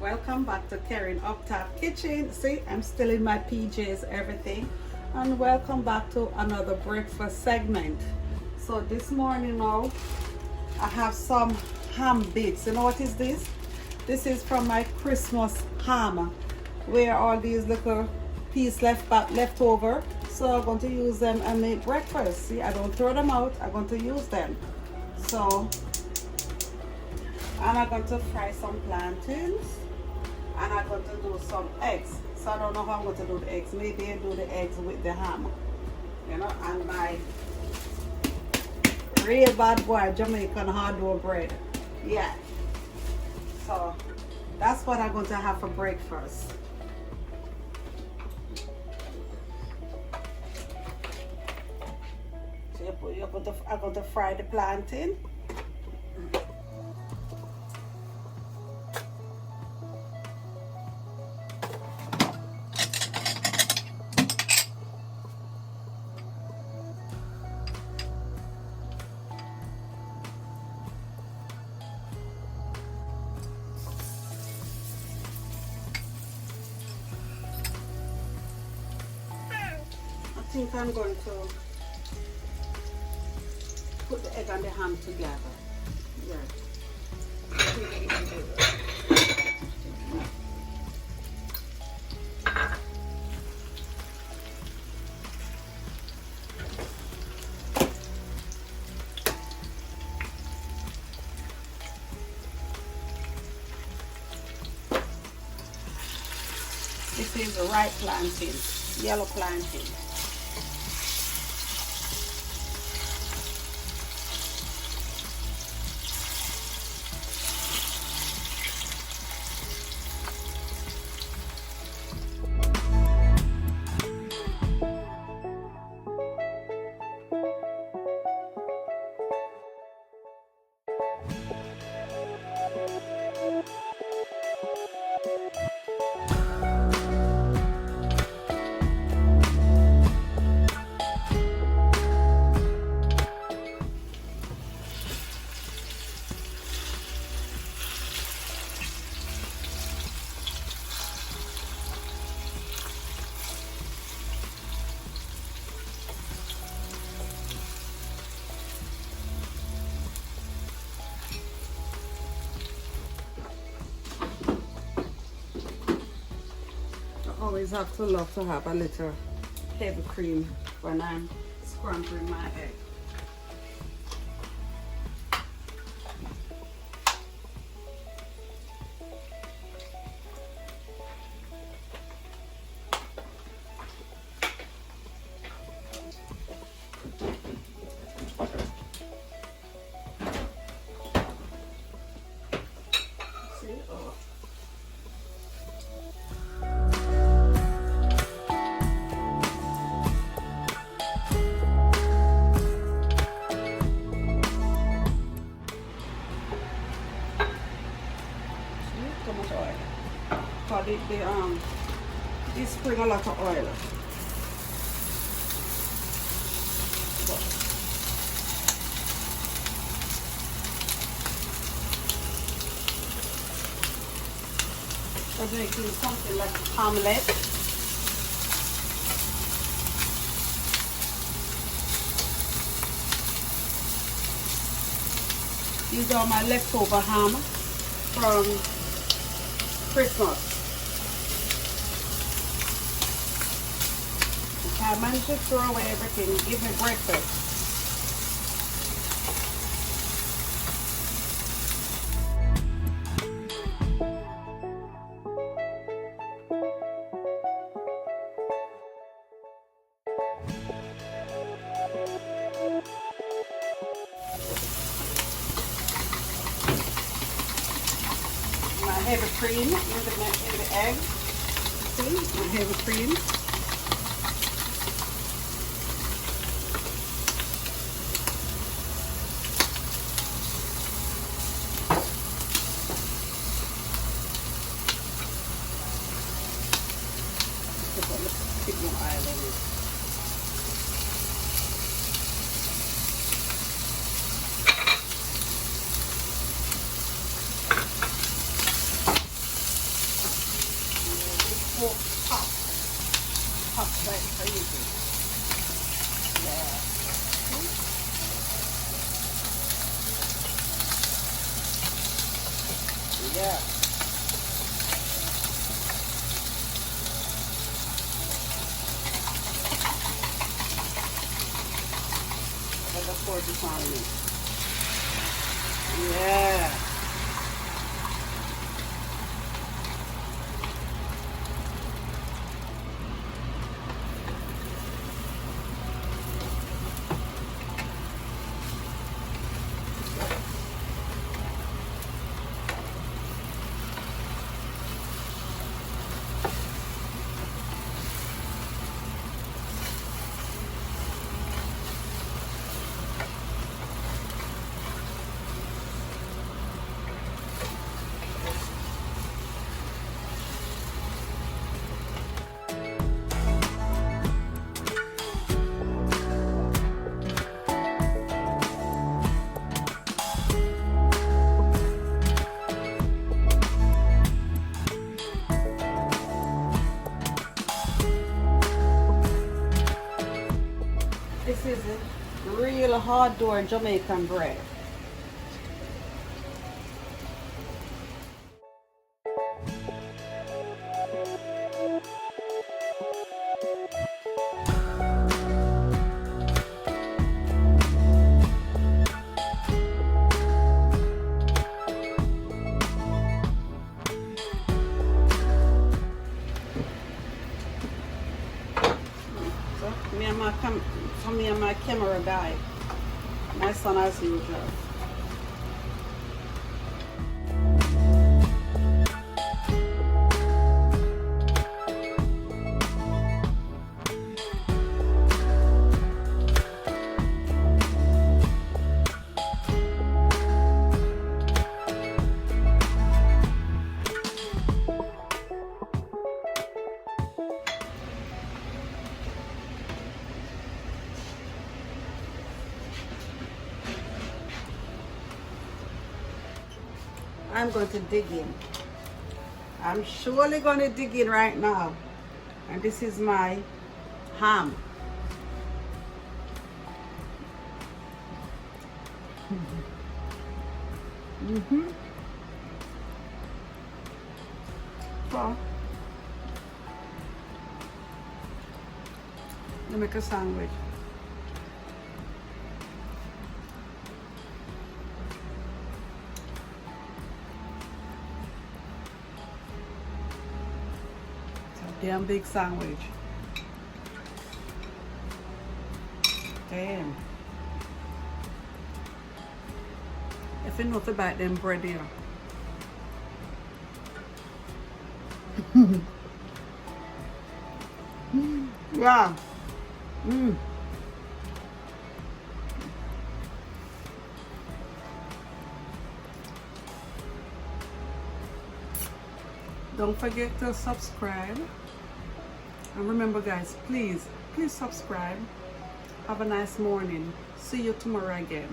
Welcome back to Karen Up Top Kitchen. See, I'm still in my PJs, everything. And welcome back to another breakfast segment. So this morning now, I have some ham bits. You know what is this? This is from my Christmas ham, where all these little pieces left over. So I'm going to use them and make breakfast. See, I don't throw them out. I'm going to use them. So, and I'm going to fry some plantains. And I'm going to do some eggs. So I don't know how I'm going to do the eggs. Maybe I do the eggs with the ham. You know, and my real bad boy Jamaican hard dough bread. Yeah. So that's what I'm going to have for breakfast. So I'm going to fry the plantain. I think I'm going to put the egg and the ham together. Yeah. This is the ripe plantain, yellow plantain. I always have to love to have a little heavy cream when I'm scrambling my egg. See? Oh. Too much oil. Cause they spring a lot of oil. I'm making something like omelette. These are my leftover ham from Christmas. I managed to throw away everything, give me breakfast. My heavy cream in the egg. See, my heavy cream. Put more oil in it. smoke hot. Hot like crazy. Yeah. Yeah. Let the pour this on me. Yeah. This is a real hard door Jamaican bread. Me and my camera guy. My son as usual. I'm going to dig in. I'm surely going to dig in right now. And this is my ham. Well, let me make a sandwich. Damn big sandwich. Damn. If you know about them bread here. Yeah. Don't forget to subscribe. And remember guys, please subscribe. Have a nice morning. See you tomorrow again.